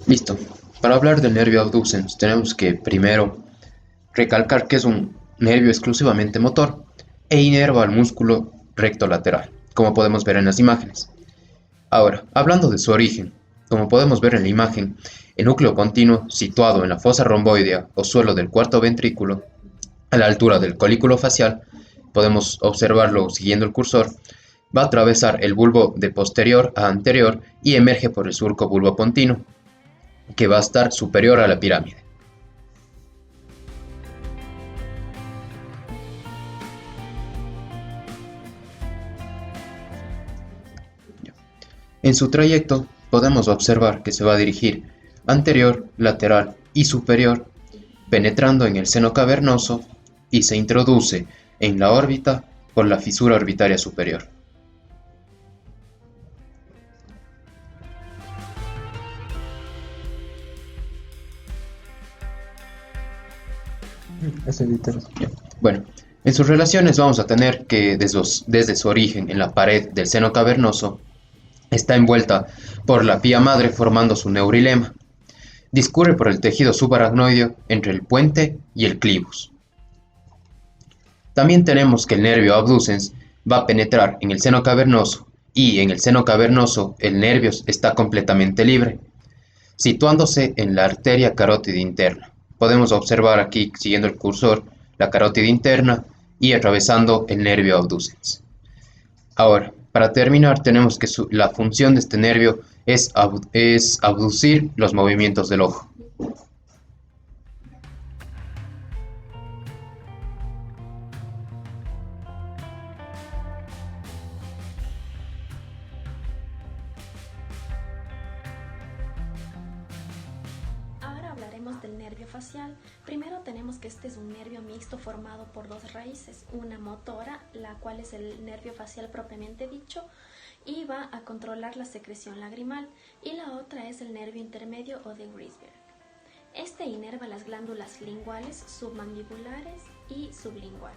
Listo. Para hablar del nervio abducens tenemos que primero recalcar que es un nervio exclusivamente motor e inerva al músculo recto lateral, como podemos ver en las imágenes. Ahora, hablando de su origen, como podemos ver en la imagen, el núcleo continuo situado en la fosa romboidea o suelo del cuarto ventrículo, a la altura del colículo facial, podemos observarlo siguiendo el cursor, va a atravesar el bulbo de posterior a anterior y emerge por el surco bulbopontino, que va a estar superior a la pirámide. En su trayecto podemos observar que se va a dirigir anterior, lateral y superior, penetrando en el seno cavernoso y se introduce en la órbita por la fisura orbitaria superior. Es editar. Bueno, en sus relaciones vamos a tener que desde su origen en la pared del seno cavernoso está envuelta por la pía madre formando su neurilema. Discurre por el tejido subaracnoideo entre el puente y el clivus. También tenemos que el nervio abducens va a penetrar en el seno cavernoso y en el seno cavernoso el nervio está completamente libre, situándose en la arteria carótida interna. Podemos observar aquí, siguiendo el cursor, la carótida interna y atravesando el nervio abducens. Ahora, para terminar, tenemos que la función de este nervio es abducir los movimientos del ojo. Ahora hablaremos del nervio facial. Primero tenemos que este es un nervio mixto formado por dos raíces, una motora, la cual es el nervio facial propiamente dicho, y va a controlar la secreción lagrimal, y la otra es el nervio intermedio o de Grisberg. Este inerva las glándulas linguales, submandibulares y sublingual.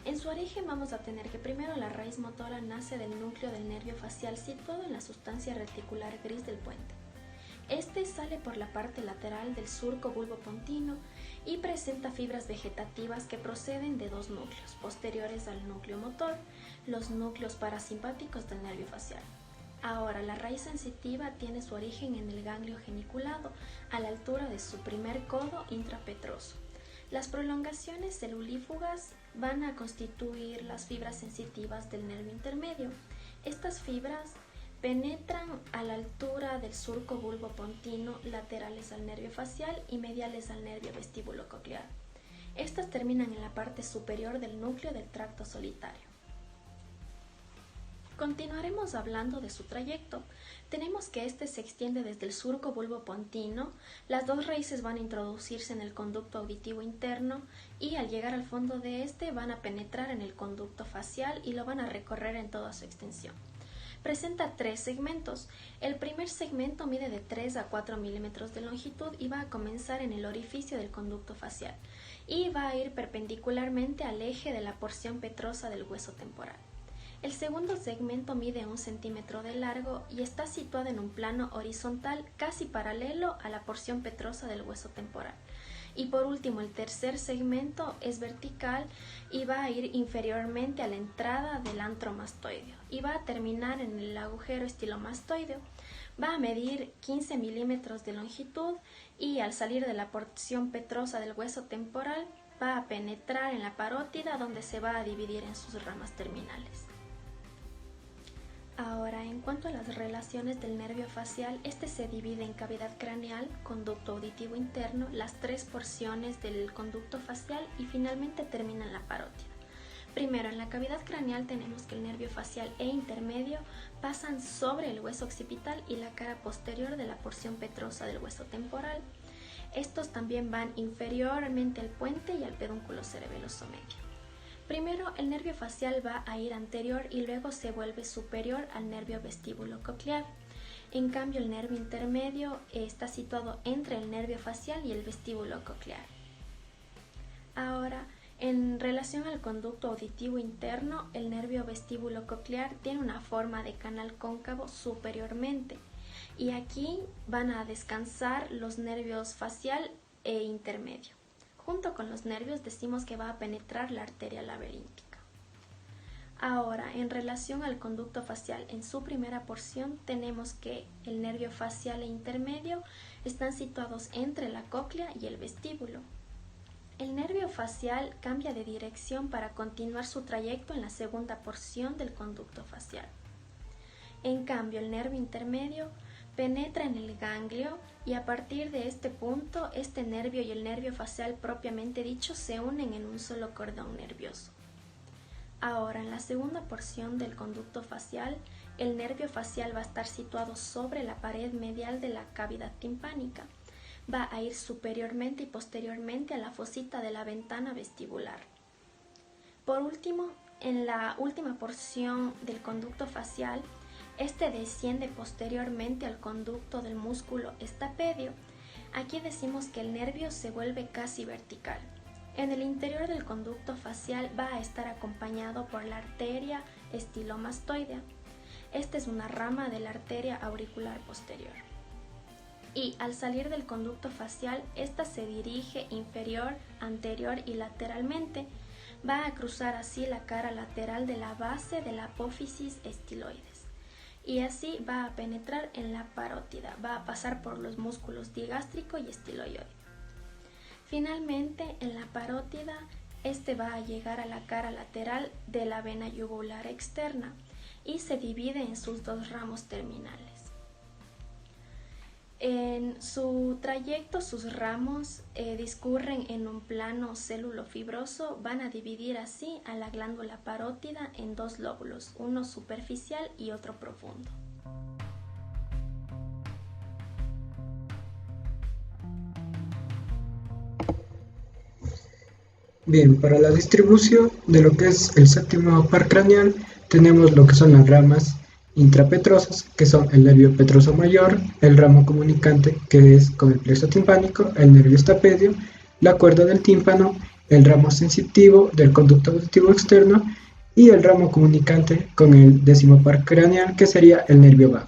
En su origen vamos a tener que primero la raíz motora nace del núcleo del nervio facial situado en la sustancia reticular gris del puente. Este sale por la parte lateral del surco bulbopontino y presenta fibras vegetativas que proceden de dos núcleos posteriores al núcleo motor, los núcleos parasimpáticos del nervio facial. Ahora, la raíz sensitiva tiene su origen en el ganglio geniculado, a la altura de su primer codo intrapetroso. Las prolongaciones celulífugas van a constituir las fibras sensitivas del nervio intermedio. Estas fibras penetran a la altura del surco bulbopontino, laterales al nervio facial y mediales al nervio vestíbulo-coclear. Estas terminan en la parte superior del núcleo del tracto solitario. Continuaremos hablando de su trayecto. Tenemos que este se extiende desde el surco bulbopontino, las dos raíces van a introducirse en el conducto auditivo interno y al llegar al fondo de este van a penetrar en el conducto facial y lo van a recorrer en toda su extensión. Presenta tres segmentos. El primer segmento mide de 3 a 4 milímetros de longitud y va a comenzar en el orificio del conducto facial y va a ir perpendicularmente al eje de la porción petrosa del hueso temporal. El segundo segmento mide 1 centímetro de largo y está situado en un plano horizontal casi paralelo a la porción petrosa del hueso temporal. Y por último, el tercer segmento es vertical y va a ir inferiormente a la entrada del antro mastoideo y va a terminar en el agujero estilomastoideo. Va a medir 15 milímetros de longitud y al salir de la porción petrosa del hueso temporal va a penetrar en la parótida donde se va a dividir en sus ramas terminales. Ahora, en cuanto a las relaciones del nervio facial, este se divide en cavidad craneal, conducto auditivo interno, las tres porciones del conducto facial y finalmente termina en la parótida. Primero, en la cavidad craneal tenemos que el nervio facial e intermedio pasan sobre el hueso occipital y la cara posterior de la porción petrosa del hueso temporal. Estos también van inferiormente al puente y al pedúnculo cerebeloso medio. Primero, el nervio facial va a ir anterior y luego se vuelve superior al nervio vestíbulo coclear. En cambio, el nervio intermedio está situado entre el nervio facial y el vestíbulo coclear. Ahora, en relación al conducto auditivo interno, el nervio vestíbulo coclear tiene una forma de canal cóncavo superiormente y aquí van a descansar los nervios facial e intermedio. Junto con los nervios decimos que va a penetrar la arteria laberíntica. Ahora, en relación al conducto facial, en su primera porción tenemos que el nervio facial e intermedio están situados entre la cóclea y el vestíbulo. El nervio facial cambia de dirección para continuar su trayecto en la segunda porción del conducto facial. En cambio, el nervio intermedio penetra en el ganglio y a partir de este punto, este nervio y el nervio facial propiamente dicho se unen en un solo cordón nervioso. Ahora, en la segunda porción del conducto facial, el nervio facial va a estar situado sobre la pared medial de la cavidad timpánica. Va a ir superiormente y posteriormente a la fosita de la ventana vestibular. Por último, en la última porción del conducto facial, este desciende posteriormente al conducto del músculo estapedio. Aquí decimos que el nervio se vuelve casi vertical. En el interior del conducto facial va a estar acompañado por la arteria estilomastoidea. Esta es una rama de la arteria auricular posterior. Y al salir del conducto facial, esta se dirige inferior, anterior y lateralmente. Va a cruzar así la cara lateral de la base de la apófisis estiloides. Y así va a penetrar en la parótida, va a pasar por los músculos digástrico y estiloide. Finalmente, en la parótida, este va a llegar a la cara lateral de la vena yugular externa y se divide en sus dos ramos terminales. En su trayecto, sus ramos discurren en un plano célulofibroso, van a dividir así a la glándula parótida en dos lóbulos, uno superficial y otro profundo. Bien, para la distribución de lo que es el séptimo par craneal, tenemos lo que son las ramas intrapetrosas, que son el nervio petroso mayor, el ramo comunicante, que es con el plexo timpánico, el nervio estapedio, la cuerda del tímpano, el ramo sensitivo del conducto auditivo externo y el ramo comunicante con el décimo par craneal, que sería el nervio vago.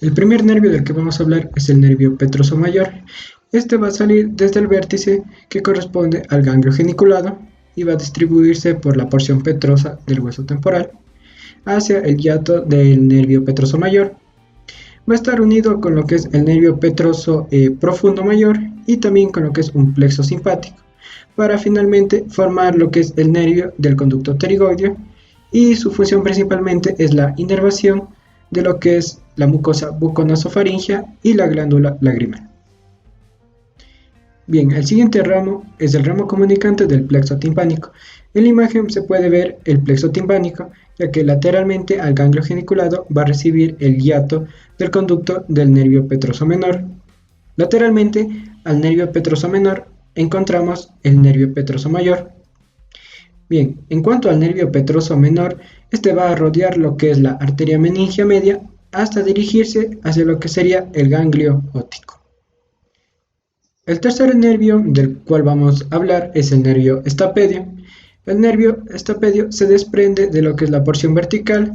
El primer nervio del que vamos a hablar es el nervio petroso mayor. Este va a salir desde el vértice que corresponde al ganglio geniculado y va a distribuirse por la porción petrosa del hueso temporal hacia el hiato del nervio petroso mayor. Va a estar unido con lo que es el nervio petroso profundo mayor y también con lo que es un plexo simpático, para finalmente formar lo que es el nervio del conducto pterigoideo, y su función principalmente es la inervación de lo que es la mucosa buconasofaringea y la glándula lagrimal. Bien, el siguiente ramo es el ramo comunicante del plexo timpánico. En la imagen se puede ver el plexo timpánico, ya que lateralmente al ganglio geniculado va a recibir el hiato del conducto del nervio petroso menor. Lateralmente al nervio petroso menor encontramos el nervio petroso mayor. Bien, en cuanto al nervio petroso menor, este va a rodear lo que es la arteria meningia media hasta dirigirse hacia lo que sería el ganglio óptico. El tercer nervio del cual vamos a hablar es el nervio estapedio. El nervio estapedio se desprende de lo que es la porción vertical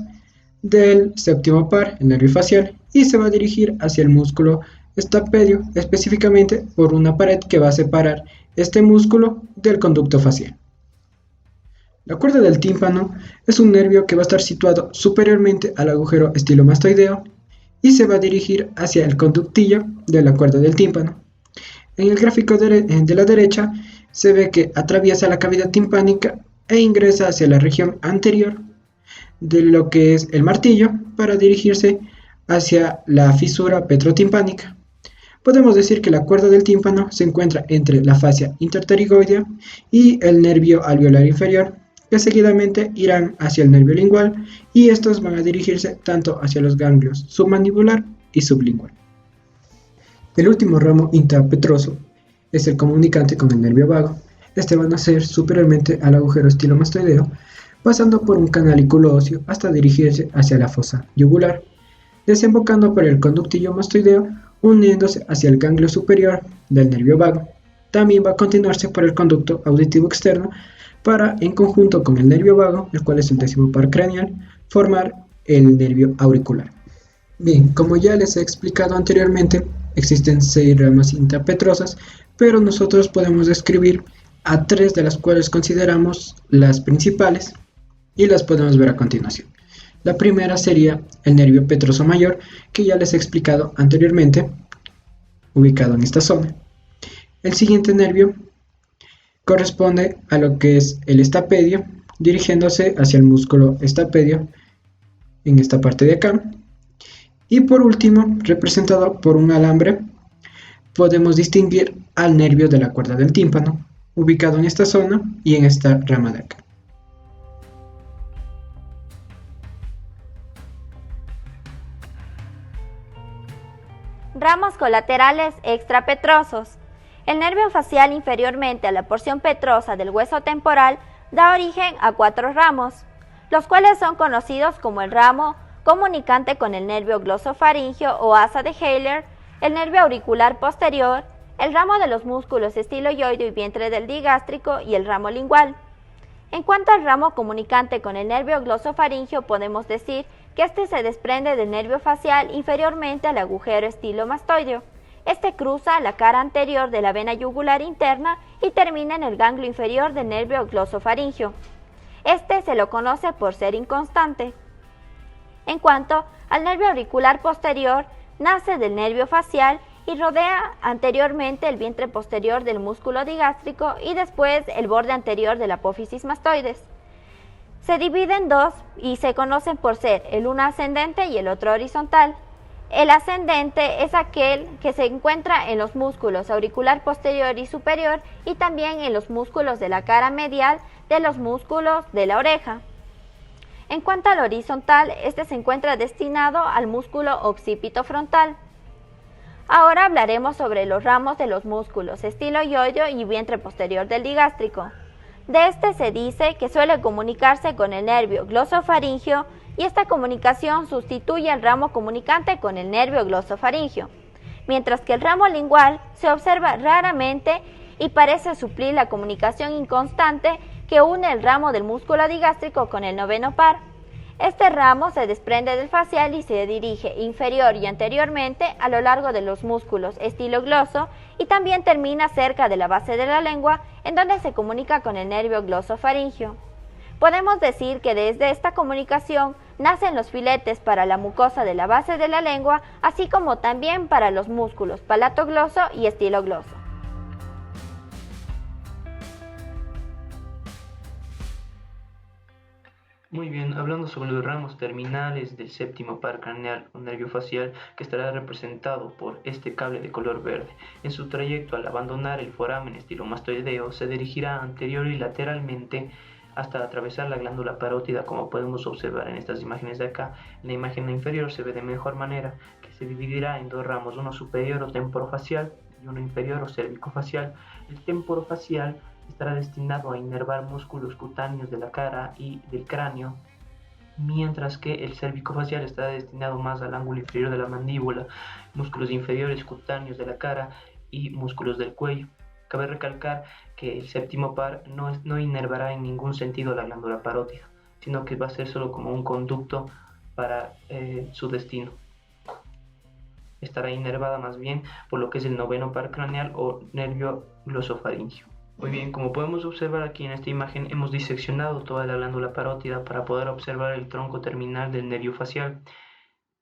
del séptimo par, el nervio facial, y se va a dirigir hacia el músculo estapedio, específicamente por una pared que va a separar este músculo del conducto facial. La cuerda del tímpano es un nervio que va a estar situado superiormente al agujero estilomastoideo y se va a dirigir hacia el conductillo de la cuerda del tímpano. En el gráfico de la derecha se ve que atraviesa la cavidad timpánica e ingresa hacia la región anterior de lo que es el martillo para dirigirse hacia la fisura petrotimpánica. Podemos decir que la cuerda del tímpano se encuentra entre la fascia interpterigoidea y el nervio alveolar inferior, que seguidamente irán hacia el nervio lingual, y estos van a dirigirse tanto hacia los ganglios submandibular y sublingual. El último ramo intrapetroso es el comunicante con el nervio vago. Este va a nacer superiormente al agujero estilomastoideo, pasando por un canalículo óseo hasta dirigirse hacia la fosa yugular, desembocando por el conductillo mastoideo, uniéndose hacia el ganglio superior del nervio vago. también va a continuarse por el conducto auditivo externo para, en conjunto con el nervio vago, el cual es el décimo par craneal, formar el nervio auricular. Bien, como ya les he explicado anteriormente, existen 6 ramas intrapetrosas, pero nosotros podemos describir a 3 de las cuales consideramos las principales y las podemos ver a continuación. La primera sería el nervio petroso mayor, que ya les he explicado anteriormente, ubicado en esta zona. El siguiente nervio corresponde a lo que es el estapedio, dirigiéndose hacia el músculo estapedio en esta parte de acá. Y por último, representado por un alambre, podemos distinguir al nervio de la cuerda del tímpano, ubicado en esta zona y en esta rama de acá. Ramos colaterales extrapetrosos. El nervio facial inferiormente a la porción petrosa del hueso temporal da origen a 4 ramos, los cuales son conocidos como el ramo comunicante con el nervio glosofaringio o asa de Heiler, el nervio auricular posterior, el ramo de los músculos estiloioideo y vientre del digástrico y el ramo lingual. En cuanto al ramo comunicante con el nervio glosofaringio, podemos decir que este se desprende del nervio facial inferiormente al agujero estilomastoideo. Este cruza la cara anterior de la vena yugular interna y termina en el ganglio inferior del nervio glosofaringio. Este se lo conoce por ser inconstante. En cuanto al nervio auricular posterior, nace del nervio facial y rodea anteriormente el vientre posterior del músculo digástrico y después el borde anterior de la apófisis mastoides. Se divide en 2 y se conocen por ser el uno ascendente y el otro horizontal. El ascendente es aquel que se encuentra en los músculos auricular posterior y superior y también en los músculos de la cara medial de los músculos de la oreja. En cuanto al horizontal, este se encuentra destinado al músculo occipito frontal. Ahora hablaremos sobre los ramos de los músculos estiloioideo y vientre posterior del digástrico. De este se dice que suele comunicarse con el nervio glosofaringio y esta comunicación sustituye al ramo comunicante con el nervio glosofaringio, mientras que el ramo lingual se observa raramente y parece suplir la comunicación inconstante que une el ramo del músculo digástrico con el noveno par. Este ramo se desprende del facial y se dirige inferior y anteriormente a lo largo de los músculos estilogloso y también termina cerca de la base de la lengua, en donde se comunica con el nervio glosofaringio. Podemos decir que desde esta comunicación nacen los filetes para la mucosa de la base de la lengua, así como también para los músculos palatogloso y estilogloso. Muy bien, hablando sobre los ramos terminales del séptimo par craneal o nervio facial, que estará representado por este cable de color verde. En su trayecto al abandonar el foramen estilomastoideo, se dirigirá anterior y lateralmente hasta atravesar la glándula parótida, como podemos observar en estas imágenes de acá. En la imagen inferior se ve de mejor manera que se dividirá en 2 ramos, uno superior o temporofacial y uno inferior o cervicofacial. El temporofacial estará destinado a inervar músculos cutáneos de la cara y del cráneo, mientras que el cervicofacial estará destinado más al ángulo inferior de la mandíbula, músculos inferiores cutáneos de la cara y músculos del cuello. Cabe recalcar que el séptimo par no inervará en ningún sentido la glándula parótida, sino que va a ser solo como un conducto para su destino. Estará inervada más bien por lo que es el noveno par craneal o nervio glosofaringio. Muy bien, como podemos observar aquí en esta imagen, hemos diseccionado toda la glándula parótida para poder observar el tronco terminal del nervio facial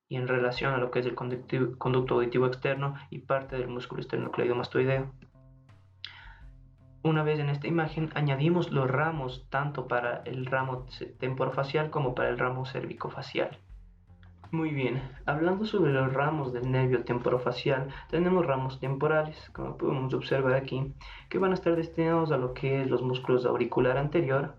y en relación a lo que es el conducto auditivo externo y parte del músculo esternocleidomastoideo. Una vez en esta imagen, añadimos los ramos tanto para el ramo temporofacial como para el ramo cervicofacial. Muy bien, hablando sobre los ramos del nervio temporofacial, tenemos ramos temporales, como podemos observar aquí, que van a estar destinados a lo que es los músculos auricular anterior,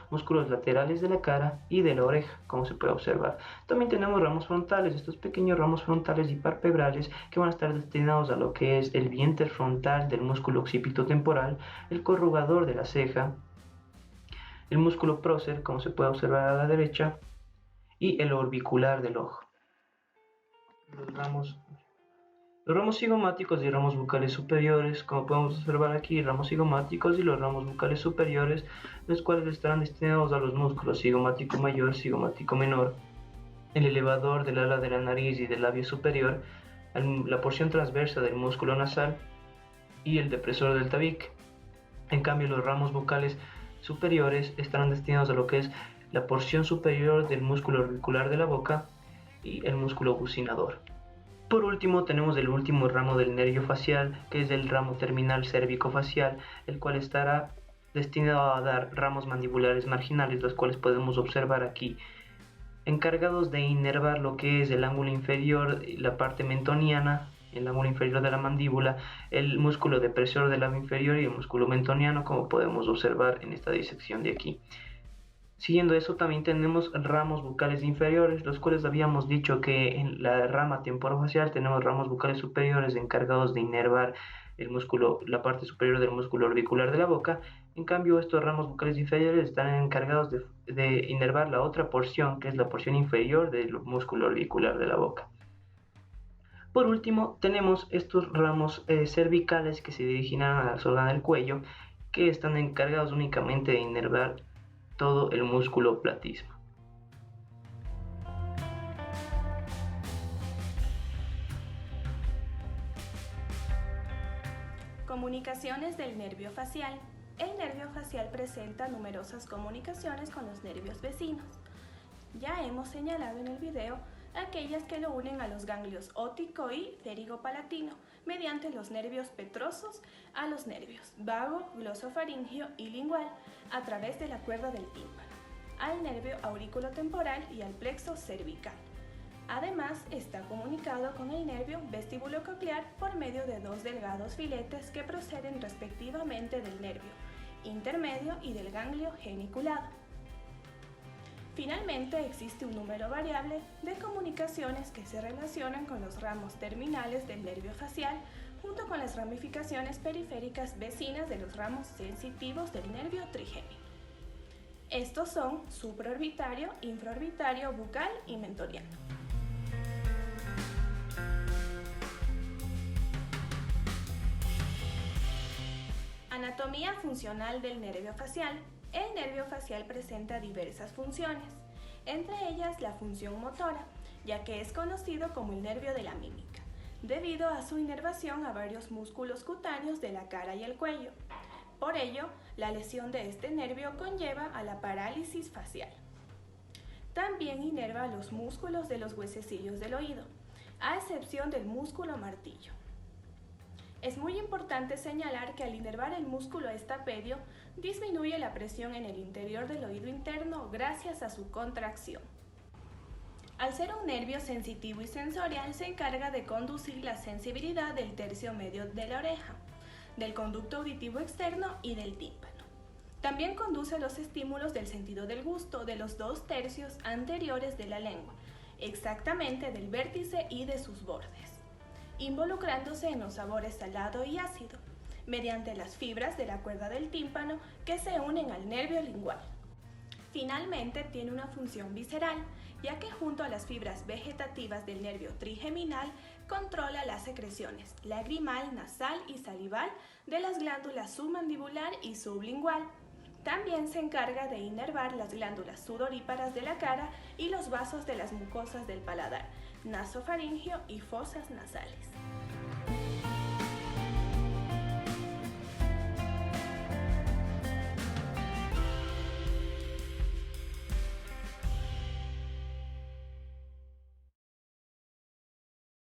músculos laterales de la cara y de la oreja, como se puede observar. También tenemos ramos frontales, estos pequeños ramos frontales y parpebrales que van a estar destinados a lo que es el vientre frontal del músculo occipito temporal, el corrugador de la ceja, el músculo prócer, como se puede observar a la derecha, y el orbicular del ojo. Los ramos cigomáticos y ramos bucales superiores, como podemos observar aquí, ramos cigomáticos y los ramos bucales superiores, los cuales estarán destinados a los músculos cigomático mayor, cigomático menor, el elevador del ala de la nariz y del labio superior, la porción transversa del músculo nasal y el depresor del tabique. En cambio, los ramos bucales superiores estarán destinados a lo que es la porción superior del músculo orbicular de la boca y el músculo bucinador. Por último, tenemos el último ramo del nervio facial, que es el ramo terminal cérvico-facial, el cual estará destinado a dar ramos mandibulares marginales, los cuales podemos observar aquí, encargados de inervar lo que es el ángulo inferior, la parte mentoniana, el ángulo inferior de la mandíbula, el músculo depresor del labio inferior y el músculo mentoniano, como podemos observar en esta disección de aquí. Siguiendo eso, también tenemos ramos bucales inferiores, los cuales habíamos dicho que en la rama temporofacial tenemos ramos bucales superiores encargados de inervar el músculo, la parte superior del músculo orbicular de la boca. En cambio, estos ramos bucales inferiores están encargados de inervar la otra porción, que es la porción inferior del músculo orbicular de la boca. Por último, tenemos estos ramos cervicales que se dirigen a la zona del cuello, que están encargados únicamente de inervar todo el músculo platismo. Comunicaciones del nervio facial. El nervio facial presenta numerosas comunicaciones con los nervios vecinos. Ya hemos señalado en el video aquellas que lo unen a los ganglios óptico y férigo-palatino mediante los nervios petrosos a los nervios vago, glosofaringio y lingual a través de la cuerda del tímpano, al nervio auriculotemporal y al plexo cervical. Además, está comunicado con el nervio vestibulococlear por medio de dos delgados filetes que proceden respectivamente del nervio intermedio y del ganglio geniculado. Finalmente, existe un número variable de comunicaciones que se relacionan con los ramos terminales del nervio facial junto con las ramificaciones periféricas vecinas de los ramos sensitivos del nervio trigémino. Estos son supraorbitario, infraorbitario, bucal y mentoniano. Anatomía funcional del nervio facial. El nervio facial presenta diversas funciones, entre ellas la función motora, ya que es conocido como el nervio de la mímica, debido a su inervación a varios músculos cutáneos de la cara y el cuello. Por ello, la lesión de este nervio conlleva a la parálisis facial. También inerva los músculos de los huesecillos del oído, a excepción del músculo martillo. Es muy importante señalar que al inervar el músculo estapedio, disminuye la presión en el interior del oído interno gracias a su contracción. Al ser un nervio sensitivo y sensorial, se encarga de conducir la sensibilidad del tercio medio de la oreja, del conducto auditivo externo y del tímpano. También conduce los estímulos del sentido del gusto de los 2/3 anteriores de la lengua, exactamente del vértice y de sus bordes, involucrándose en los sabores salado y ácido, mediante las fibras de la cuerda del tímpano que se unen al nervio lingual. Finalmente, tiene una función visceral, ya que junto a las fibras vegetativas del nervio trigeminal controla las secreciones lagrimal, nasal y salival de las glándulas submandibular y sublingual. También se encarga de inervar las glándulas sudoríparas de la cara y los vasos de las mucosas del paladar, nasofaringio y fosas nasales.